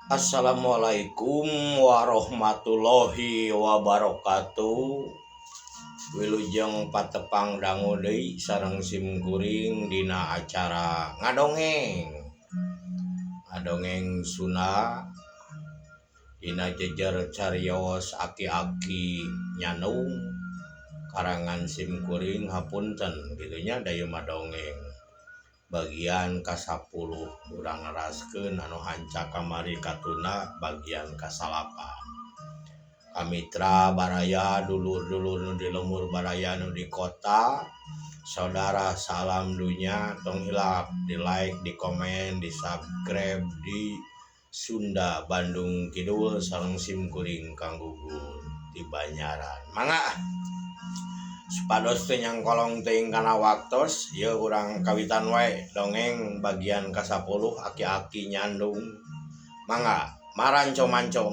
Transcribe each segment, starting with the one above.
Assalamualaikum warahmatullahi wabarakatuh. Wilujeng patepang dangu deui sareng simkuring dina acara ngadongeng. Ngadongeng Sunda dina jejer cariyos aki-aki nyandung karangan simkuring hapunten gitunya dayu madongeng. Bagian ke-10 urang ngeraskeun anu hanca kamari katuna bagian ke-8. Kamitra baraya dulur-dulur nu di lemur baraya nu di kota, saudara salam dunya tong hilap di like, di komen, di subscribe di Sunda Bandung Kidul sareng simkuring Kang Gugun di Banyaran. Mangga supados teh nyangkolong teuing kana waktos ieu urang kawitan wae dongeng bagian ke-10 aki-aki nyandung. Mangga maranco manco.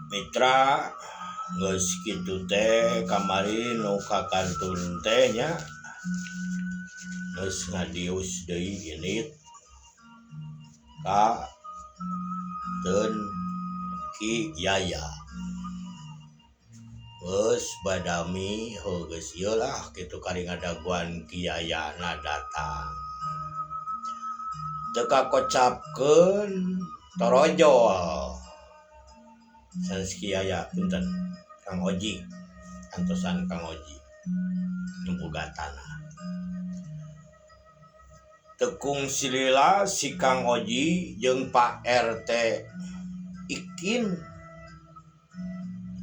Mitra geus kitu teh kamari nu kakantun teh nya geus ngadius deui genit ka Ten Ki Yaya. Geus badami geus ieu lah kitu kari ngadaguan Ki Yaya na datang. Teu kakocapkeun torojol. Sanes Ki Yaya punten Kang Oji. Antosan Kang Oji. Nemboga tanah. Tekung silila si Kang Oji jeung Pak RT Ikin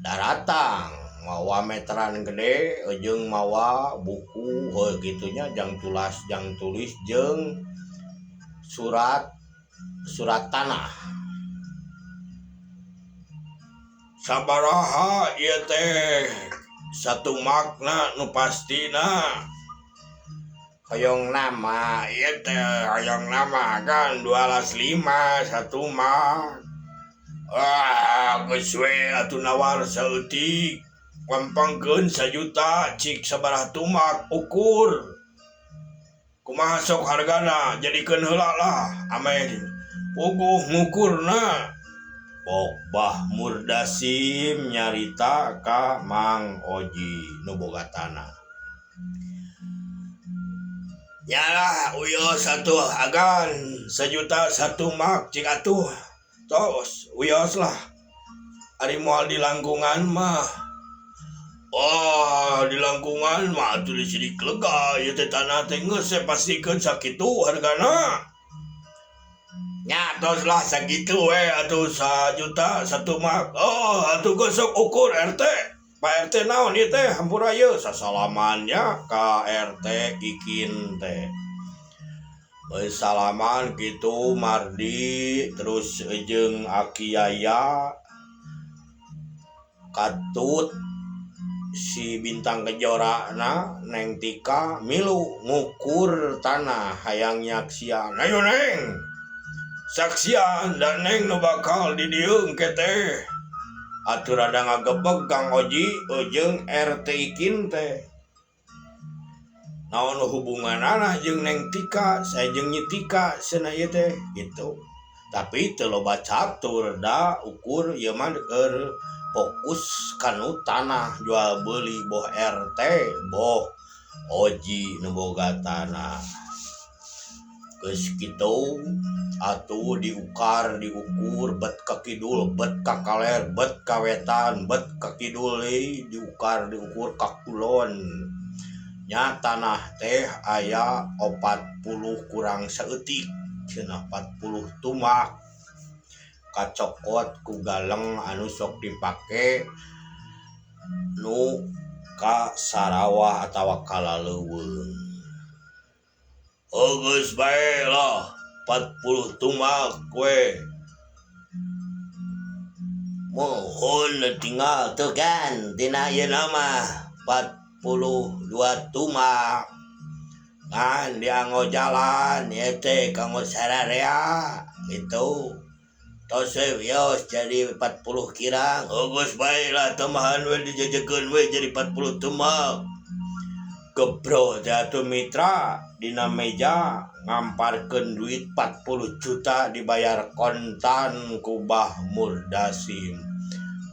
daratang mawa meteran gede jeung mawa buku gitunya jang tulis jeung surat tanah. Sabaraha ieu teh satu makna nu pastina hoyong nama ieu teh hoyong nama kan 12.5 satu mak. Geus we atuh nawar saeutik gampangkeun 1 juta cik sabaraha tumak ukur kumaha sok hargana jadikeun heula lah ame puguh ngukurna. Pok Bah Murdasim nyarita ka Mang Oji nu boga tanah. Nyalah uyos atuh agan 1 juta 1 mak cik atuh tos uyos lah ari moal di langkungan mah. Oh di langkungan mah atuh disidik lega ieu teh tanah teh geus pastikeun sakitu hargana. Nya tos lah sakitu we atuh 1 juta 1 mak. Oh atuh gosok ukur RT. Pak RT naon ieu teh hampura ieu sasalamannya ka RT Ikin teh. Geus salaman kitu Mardi terus jeung Aki Yaya katut si Bintang Kejora na Neng Tika milu ngukur tanah hayang nyaksian. Ayo Neng. Saksian dan Neng nu bakal di dieu engke teh. Atuh rada ngagebeg Kang Oji jeung RT Ikin teh. Naon hubunganana jeung Neng Tika, saya jeung Nyi Tika cenah ieu teh gitu. Tapi teu loba catur da ukur ieu mah keur fokus kanu tanah jual beuli boh RT, boh Oji nu boga tanah. Geus kitu atuh diukur bet ka kidul bet ka kaler bet ka wetan bet ka kidul diukur ka kulon. Nya tanah teh aya 40 kurang saeutik cenah 40 tumak kacokot ku galeng anu sok dipake nu ka sarawah atawa kalaleuweung. Geus bae lah 40 tumak we. Mohon tinggal teu kan tina ieu nama 42 tumak kan dianggo jalan ieu teh kanggo sararea gitu. Tos wios jadi 40 kirang. Geus bae lah tamahan we dijajakeun we jadi 40 tumak. gebro jatuh mitra dina meja ngamparkeun duit 40 juta dibayar kontan ku Bah Murdasim.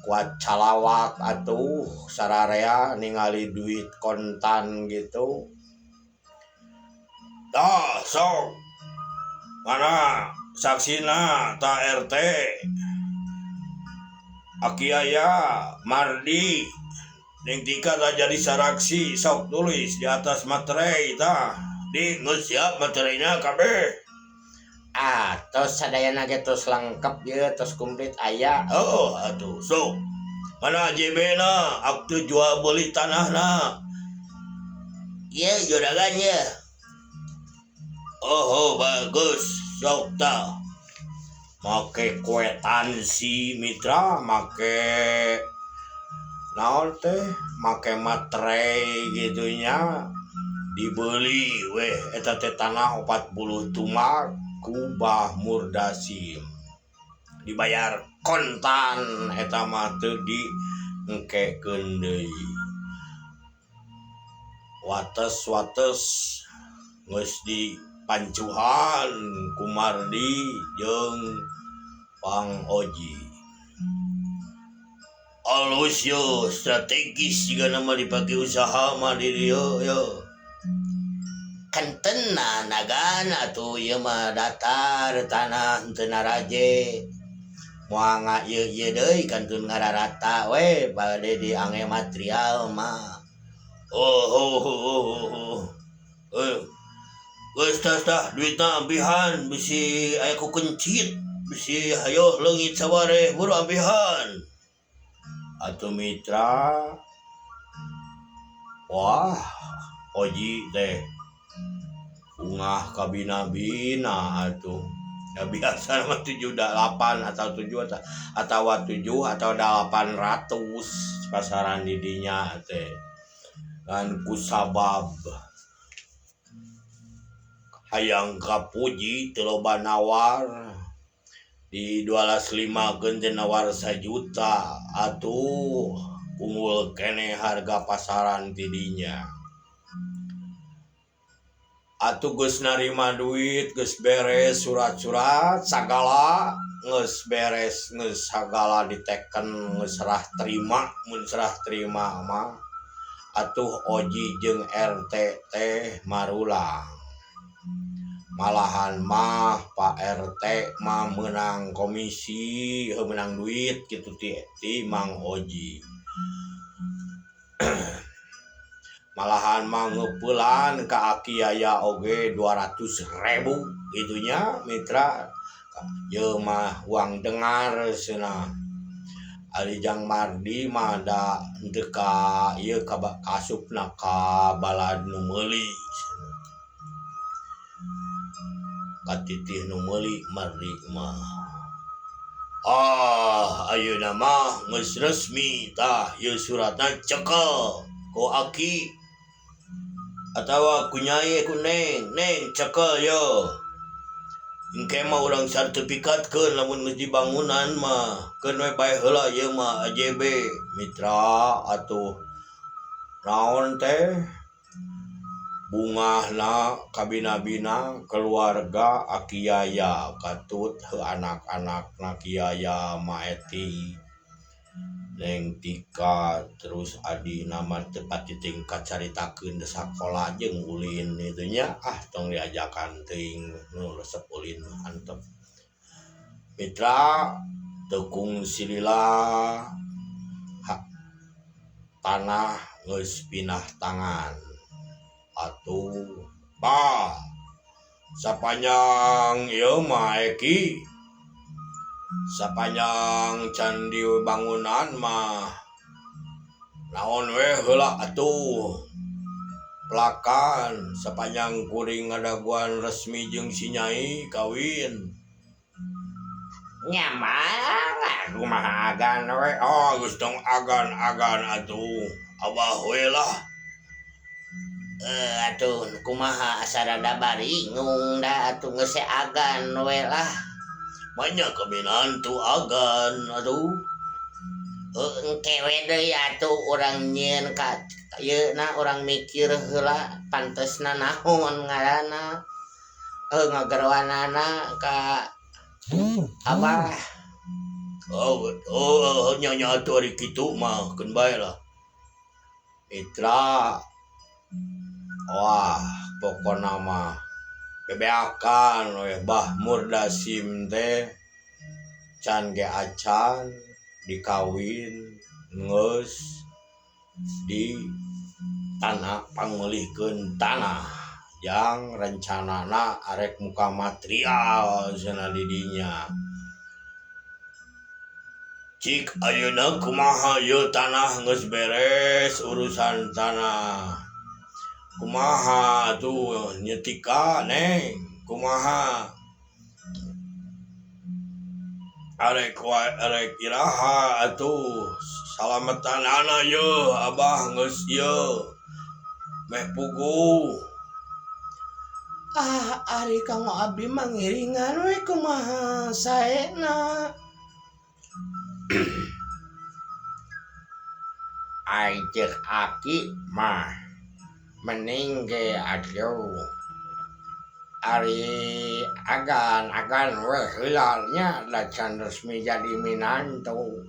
Kuat calawak atuh sararea ningali duit kontan gitu. Dah sok mana saksina ta RT Akiaya Mardi Neng Tika tak jadi saraksi sok tulis di atas materai tah di geus siap materinya kabeh. Tos sadayana ge tos lengkap ye tos komplit aya. Oh atuh sok mana JB na akte jual beli tanah na. Ye juragan ye. Oh bagus sok tah make kwetansi mitra make naon teh make materai gitunya dibeli weh eta teh tanah 40 tumak ku Bah Murdasim dibayar kontan eta mah teu di engkekeun deui wates geus dipancuhan ku Mardi jeung Pang Oji. Alus yo strategis jika nama dipakai usaha mah di dieu yo. Kentena nagana tuh ye mah datar tanah teu naraje. Moal ngaieu deui kantun ngararata we bade diange material mah. Geus tah duitna ambihan bisi aya ku kencit bisi hayo leungit sabareh buru ambihan. Atuh mitra wah Oji teh ungah kabina-bina atuh ya biasa mah 78 atau 7 atau 800 pasaran didinya teh kan kusabab hayang kapuji teu loba nawar di 12.5 geun nawar 1 juta atuh unggul kene harga pasaran tidinya atuh geus narima duit geus beres surat-surat sagala geus beres geus sagala diteken geus serah terima mun serah terima mah atuh Oji jeung RT teh marulang malahan mah Pak RT mah menang komisi menang duit gitu ti Mang Oji malahan mah ngeupulan ka Akiaya oge 200.000 gitunya mitra ye mah uang dengar cenah ari Jang Mardi mah da henteu ka ieu ka kasupna ka balad nu meuli katitih nu meuli Mardi mah ayeuna mah geus resmi tah ieu suratna cekel ku Aki atawa ku Nyai ku Neng cekel yo engke mah urang sertifikatkeun lamun geus dibangunan mah keun we bae heula ieu mah AJB mitra atuh naon teh bungahna kabina-bina keluarga Akiaya katut heu anak-anakna Kiaya Maeti Neng Tika terus adina mah tepati tingkat caritakeun di sakola jeung ulin itunya tong diajakan teuing nu resep ulin antep mitra tekung silila tanah geus pindah tangan atuh sapanjang ieu mah Eki sapanjang candi bangunan mah naon we heula atuh pelakan sapanjang kuring ngadaguan resmi jeung si Nyai kawin Nyaman kumaha agan we geus tong agan atuh abah we lah atuh kumaha asarada baringung da atuh geus agan we lah banyak keminantu agan atuh kewe deui atuh urang nyieun ka yeuna urang mikir heula pantesna naon ngaranna ngagarwanana ka abah. Nya atuh ari kitu mah keun bae lah Mitra. Wah pokona mah bebeakan we Bah Murdasim teh can ge acan dikawin geus di tanah pangmeulihkeun tanah yang rencanana arek muka material cenah di dinya. Cik ayeuna kumaha ieu tanah geus beres urusan tanah. Kumaha tuh nyetika neng kumaha arek iraha atuh salametanana yeuh abah geus ieu meh puguh. Ari kanggo abdi mah ngiringan we kumaha saena. Ai cek aki mah mending ge atuh ari agan we heulalnya da can resmi jadi minantu.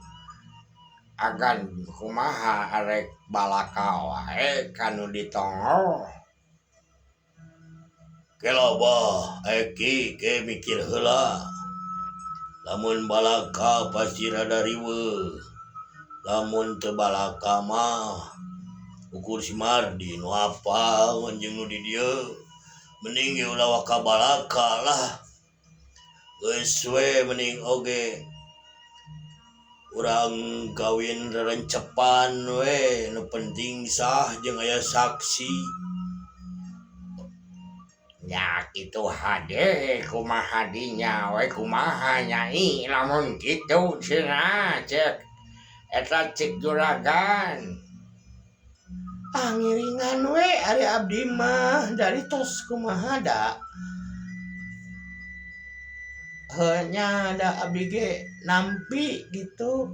Agan kumaha arek balaka wae kanu ditongo. Kelabah Eki ke mikir heula. Lamun balaka pasti rada riweuh. Lamun teu balaka mah ukur si Mardi nu apal jeung nu di dieu. Mending ge ulah waka balaka lah. Geus we mending oge urang kawin rerencepan we nu penting sah jeung aya saksi. Ya kitu hade kumaha dinya we kumaha nyai lamun kitu cenah cek eta cek juragan. Ngiringan we ari abdi mah dari tos kumaha da. Heunya da abdi ge nampi gitu.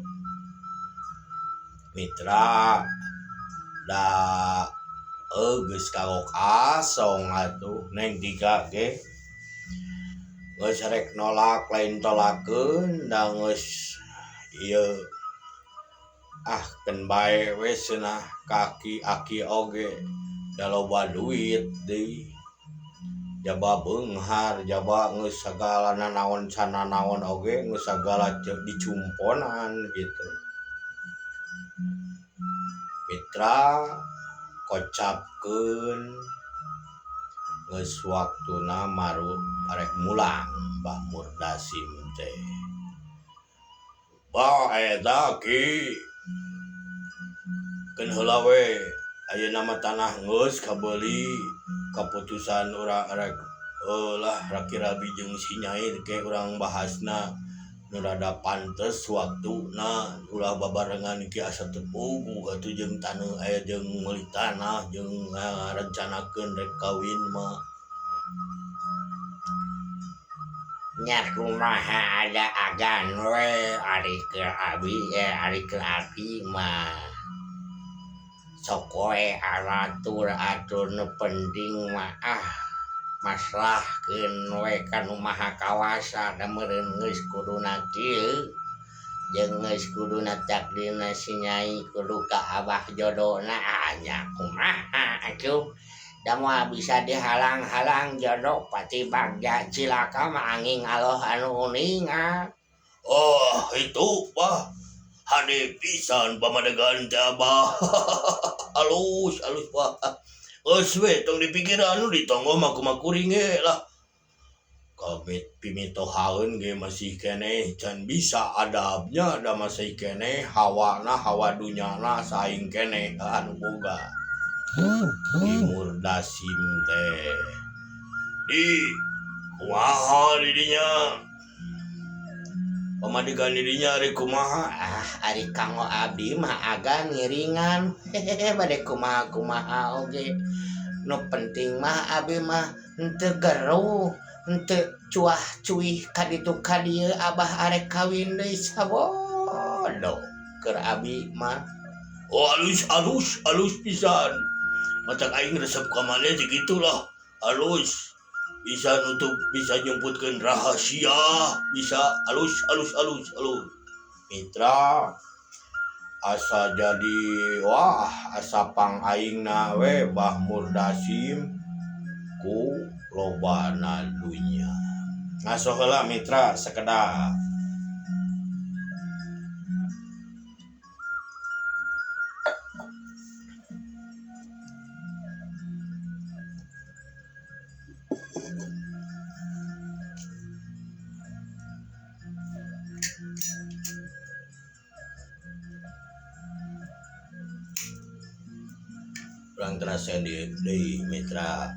Mitra da geus kagok asong atuh neng Tika ge geus rek nolak lain tolakeun da geus ieu keun bae we cenah kaki aki oge da loba duit deui jaba beunghar jaba geus sagala nanaon can naon oge geus sagala dicumponan gitu. Mitra kocapkeun geus waktuna marut arek mulang Mbah Murdasim teh. Bah eta ki keun heula we ayeuna mah tanah geus kabeuli kaputusan urang arek lah Raki-Rabi jeung si Nyai ke urang bahasna nu rada pantes waktuna ulah babarengan ki asa teu puguh atuh jeung taneuh aya jeung meuli tanah jeung ngarencanakeun rek kawin mah. Nya kumaha ada agan we ari ke abi mah sok we aratur nu penting mah maslahkeun we kanu maha kawasa da meureun geus kuduna kieu jeung geus kuduna takdirna si Nyai kudu ka abah jodona nya kumaha atuh da moal bisa dihalang-halang jodoh pati bagja cilaka mah angin aloh anu uning. Itu Bah hade pisan pamadegan teh Abah. Alus Bah. Geus we tong dipikiran nu ditonggo mah kumaha kuring ge lah. Pimitohaeun ge masih keneh can bisa adabnya da masih keneh hawa dunyana saing keneh anu boga. Di Murdasim teh di kumaha di dinya pamadegan di dinya ari kumaha. Ari kanggo abdi mah agan ngiringan bade kumaha oge nu penting mah abdi mah henteu geruh henteu cuah cuih ka ditu ka dieu abah arek kawin deui sabodo keur abi mah. Oh alus pisan. Matak aing resep ka maneh teh gitulah. Alus. Bisa nutup, bisa nyebutkeun rahasia, bisa alus. Mitra, asa jadi asa pang aingna we Bah Murdasim ku lobana dunya. Ngaso heula mitra sakedah. Urang terasa deui mitra.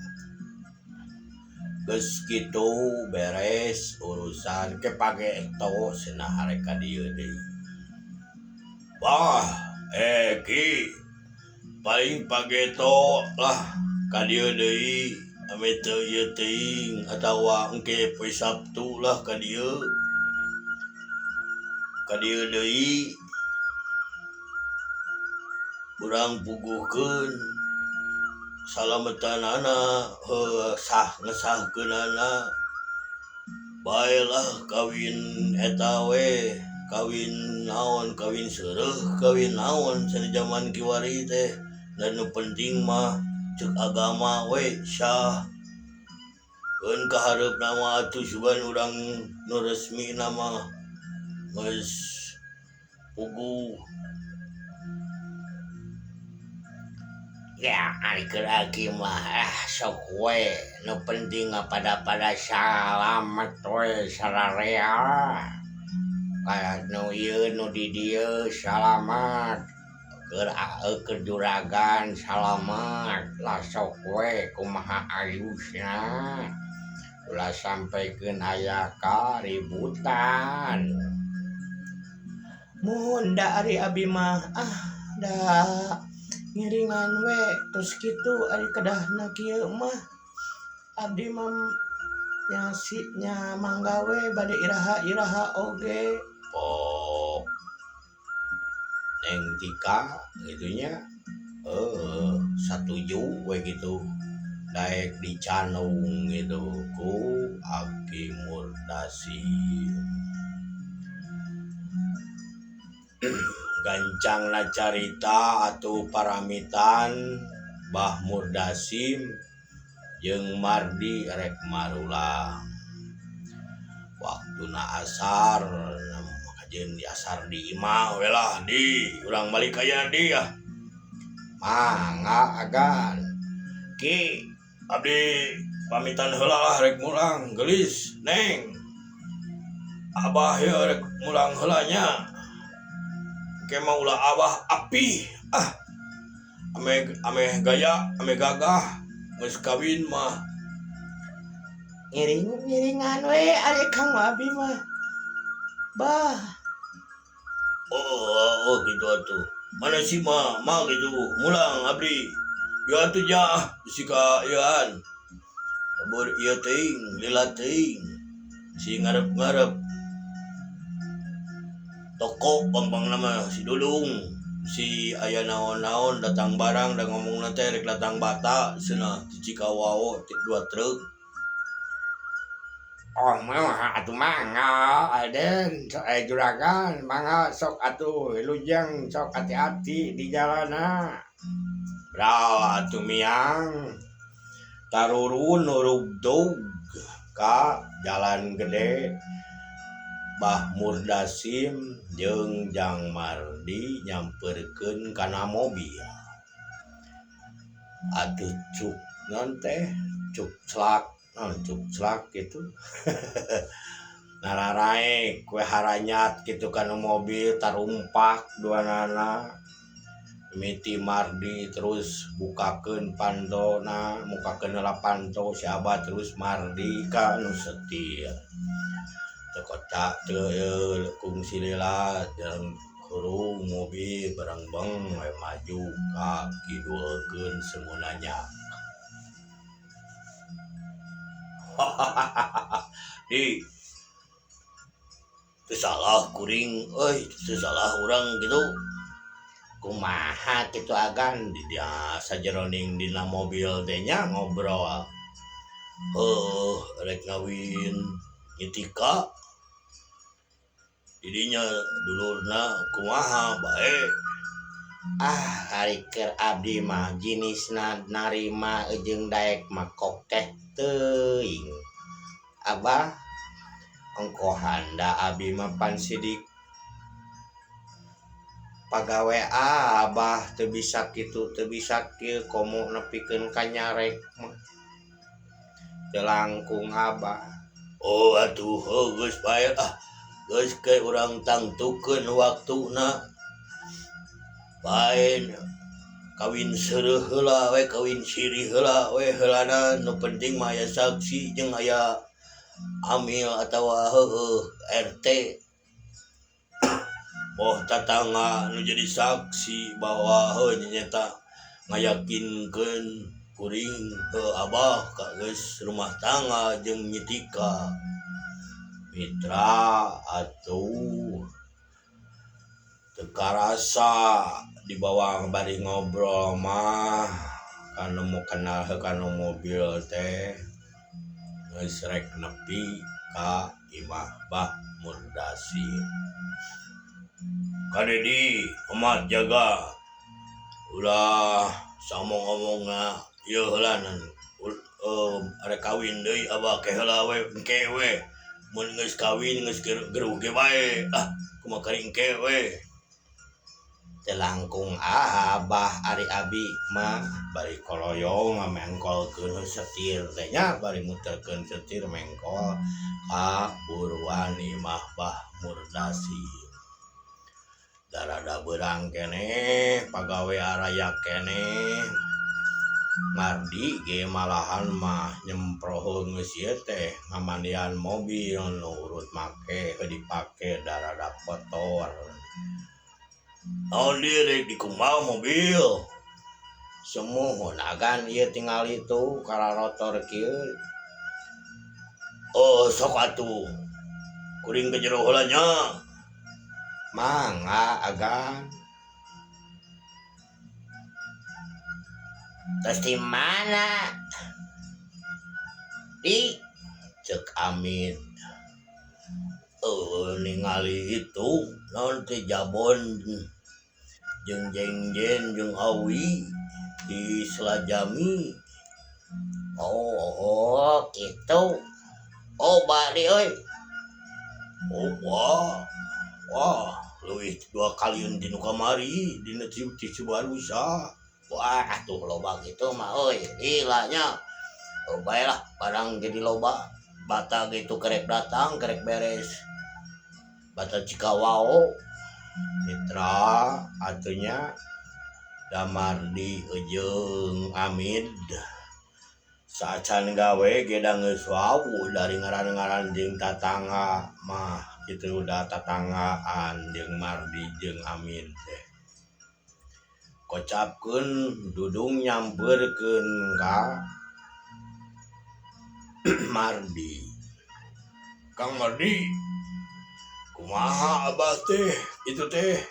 Geus kitu beres urusan ke page eto cenah harek ka dieu deui. Wah, Ki paling page eto lah ka dieu deui ame teu ieu teuing atawa engke poe Sabtu lah ka dieu deui urang puguhkeun salametanana ngesahkeunana baelah kawin eta we kawin seureuh kawin naon cenah zaman kiwari teh dan nu penting mah ceuk agama we syah keun kahareupna mah atuh sugan urang nu resmina mah geus puguh. Ya, ari keur aki mah sok we nu penting pada salamet we sararea. Kayak nu ieu nu di dieu salamet. Keur juragan salamet lah sok we kumaha ayusna. Ulah sampeikeun aya kaributan. Mun da ari abi mah da ngiringan we terus kitu ari kedahna kieu mah abdi mah nya mangga we bade iraha oge. Oh, Neng Tika gitunya satuju we gitu daek dicanung gitu ku Aki Murdasim. Gancangna carita atuh paramitan Bah Murdasim jeung Mardi rek marulang. Waktuna asar kajeun di asar di imah we lah di urang balik aya di ya. Mangga agan. Ki abdi pamitan heula lah rek mulang geulis Neng. Abah ya rek mulang heula nya. Ke mau ulah abah api ame gaya ame gagah geus kawin mah Ngiringan we ari Kang abi mah. Bah. Oh gitu atuh. Mana sih mah gitu mulang abdi. Ya atuh nya sika ieuan. Abur ieu teuing lila teuing. Si ngarep-ngarep toko pampang nama si Dulung si aya naon-naon datang barang dan ngomong nanti rek datang bata cenah ti Cikawao 2 truk. Oh mah atuh mangga aden sok juragan mangga sok atuh lujeng sok hati-hati di jalana. Bral atuh miang tarurun nurugdug ka jalan gede Bah Murdasim jeung Jang Mardi nyamperkeun kana mobil. Atuh cuk naon teh cuk celak gitu. Nararaek kue haranyat gitu kana mobil tarumpak duanana. Miti Mardi terus bukakeun pantona, mukakeun heula panto si Abah terus Mardi ka nu setir. Kota teu kungsi lila dan kurung mobil barang beng maju ka kidulkeun semunanya. Di teu salah kuring teu salah urang gitu kumaha kitu agan di dia sajeroning dina mobil teh nya ngobrol rek ngawin nyetika didinya dulurna kumaha bae hari keur abdi mah jinisna narima jeung daek makok teh teuing abah engko handa abdi mah pan sidik pagawe abah teu bisa kitu teu bisa kieu komo nepikeun ka nyarek mah teu langkung abah atuh geus bae geus ke urang tangtukeun waktuna bae kawin seureul heula we kawin siri heula we heulana nu penting mah aya saksi jeung aya amil atawa RT tatangga nu jadi saksi bahwa nyata ngayakinkeun kuring abah ka geus rumah tangga jeung nyetika mitra atuh teu karasa di bawah bari ngobrol mah kana mau kenal kana mobil teh geus rek nepi ka imah Bah Murdasin. Kadedi amat jaga ulah samong-omongna ieu heula arek kawin deui abah ke heula we engke we mun geus kawin geus gereuh ge bae kumaha kari engke we teu langkung abah ari abi mah bari koloyong mengkolkeun setir teh nya bari muterkeun setir mengkol ka buruan imah Bah Murdasin. Darada beurang kene pagawe araya kene Mardi ge malahan mah nyemproheun geus ieu teh ngamandian mobil nu urut make dipake darada kotor. Naon dieu rek dikumaha mobil? semuhun agan ieu tinggal itu kararotor kieu Sok atuh kuring ke jero heula nya. mangga agan terus di mana di Cek Amin ningali itu naon teh Jabon jeung Jengjen jeung Awi di Selajami. gitu bari euy Wah leuwih 2 kaliun dinu kamari dina ti Cibarusa. wah atuh loba gitu mah euy ilanya bae lah barang jadi loba bata gitu kerek datang kerek beres bata Cikawao Mitra atunya Damardi jeung Amid saacan gawe gedang geus wawu dari ngaran-ngaran jeung tatangga mah kitu udah tatanggaan jeung Mardi jeung Amid teh kocapkeun dudung nyampeurkeun ka Mardi. Kang Mardi kumaha abah teh itu teh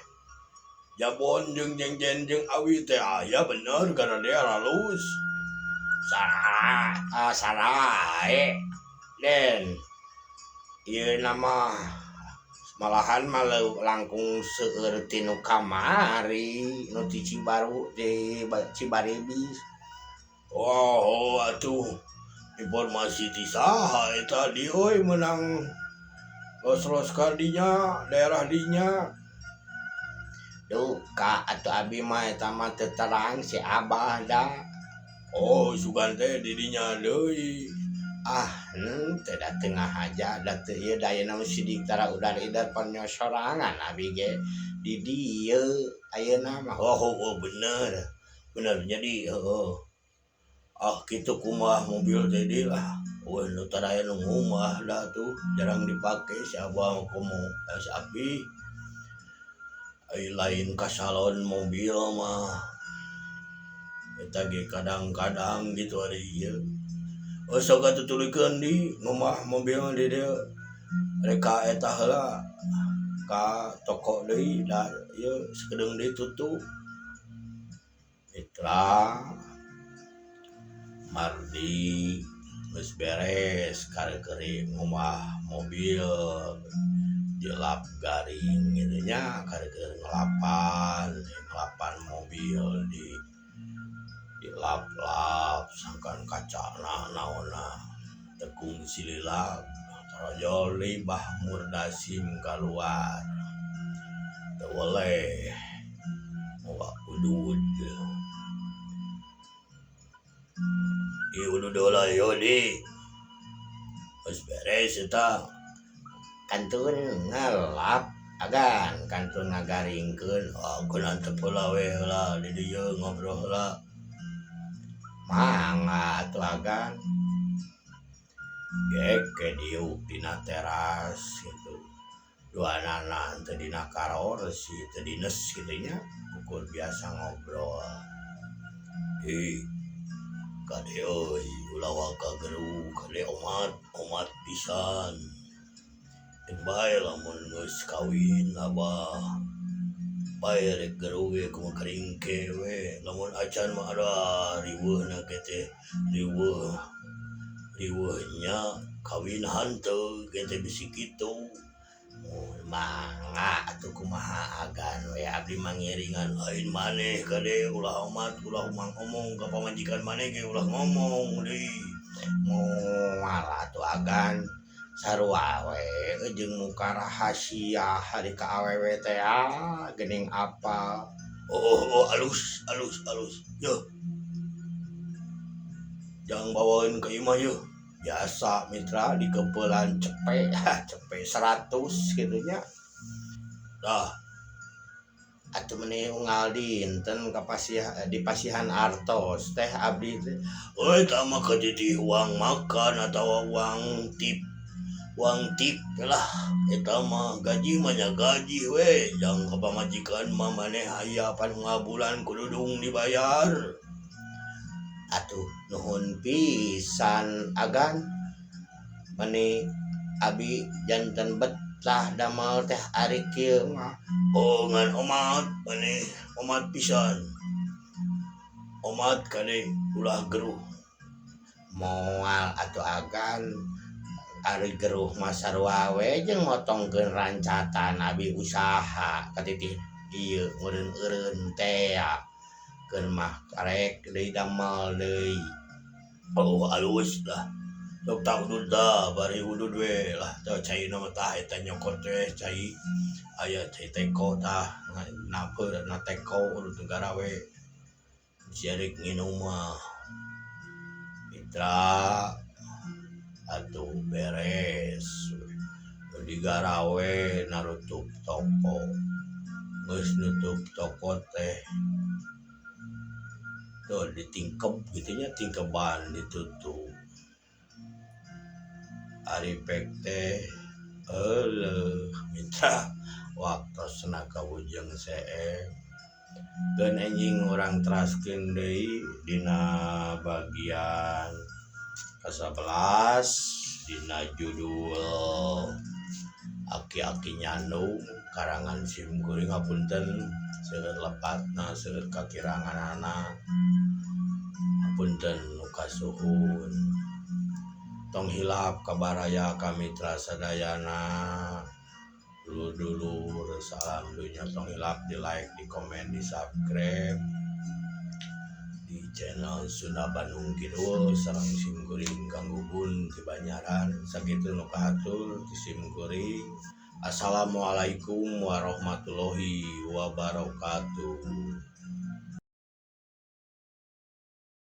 Jabon jeung Jengjen jeung Awi teh aya bener kana dia halus sarae den ieu nama malahan malah langkung seueur tinu kamari nu di Cibaru di Cibarebis. Atuh informasi ti saha eta di euy menang los ka dinya daerah dinya. Duh ka atuh abi mah eta mah teu terang si abah da. Sugan teh di dinya deui. Teu da tengah aja da teu ieu dayana sidik tara udar idar penyosorangan abi ge di dieu ayeuna mah. Bener jadi kitu kumaha mobil jadi lah. Nu tara nu ngumah dah tuh jarang dipake si abah komo si api. Lain ka salon mobil mah eta ge kadang-kadang gitu ari ieu sok atutulikeun di ngumah mobil di dieu mereka eta heula ka toko deui da ieu sakedeung deui tutup. Mitra Mardi geus beres kareukeuri ngomah mobil dilap garing gitu nya, kareukeun ngelapan mobil dilap-lap sangkan kacana naonna tekung sililap tarojol deui Mbah Murdasim keluar teu boleh bawa udud. Udud heula yodi geus beres eta Kantun ngelap agan kantun ngagaringkeun. keun antep heula we heula di dieu ngobrol heula. Mangga atuh agan. Gek ke dieu dina teras gitu. Duanana teu dina karor si teu dines kitu nya, ukur biasa ngobrol. Kade euy ulah waka geruk kade omat pisan. Teu bae lamun geus kawin abah. Bae rek geruk ge kumaha keringke we. Lamun acan mah ada riweuhna ge teh riweuhnya kawin hanteu ge teh bisi kitu. Mangga atuh kumaha agan we abdi mangiringan. Lain maneh kade ulah omat ulah ngomong ka pamajikan maneh ge ulah ngomong deui. Moal atuh agan sarua we jeung muka rahasia hari ka awewe teh geuning apa. Oh alus. Yo. Jangan bawain ke imah yo. Biasa mitra di kempelan Cepe 100 gitu nya. dah. Atuh meuni unggal dinten di Pasihan Artos teh abdi teh. Oi tah mah kadidi uang makan atau uang tip. Uang tip lah eta mah gaji mah nya gaji we. Jang ka pamajikan mah maneh aya pangabulan kudu dung dibayar. Atuh nuhun pisan agan meuni abi janten betlah damel teh ari kieu mah. Oh ngan omat maneh omat pisan. Omat kade ulah geruh. Moal atuh agan ari geruh mah sarua we jeung motongkeun rancatan abi usaha katitih ieu ngeureun-eureun teh keun mah karek deui damel deui. Oh alus dah. Sok tak udud dah bari udud we lah teu cai na tah eta nyokot we cai aya cai teko tah napeur na teko udud negara we siarik nginum mah. Mitra atuh beres di garawe narutup toko geus nutup toko teh tuh ditingkep gitu nya tingkeban ditutup ari pek teh mitra waktosna kawujeng seueur dan anjing orang teraskeun deui dina bagian ke-11 dina judul Aki-aki Nyandung karangan Sim Kuring. Hapunten seueur lepatna seueur kakiranganana hapunten nu kasuhun tong hilap kabaraya ka mitra sadayana dulur salam dunya tong hilap di like di komen di subscribe di channel Sunda Bandung Kidul sareng Sim Kuring Kanggubun di Banyaran sakitu nu kahatur di Sim Kuring. Assalamualaikum warahmatullahi wabarakatuh.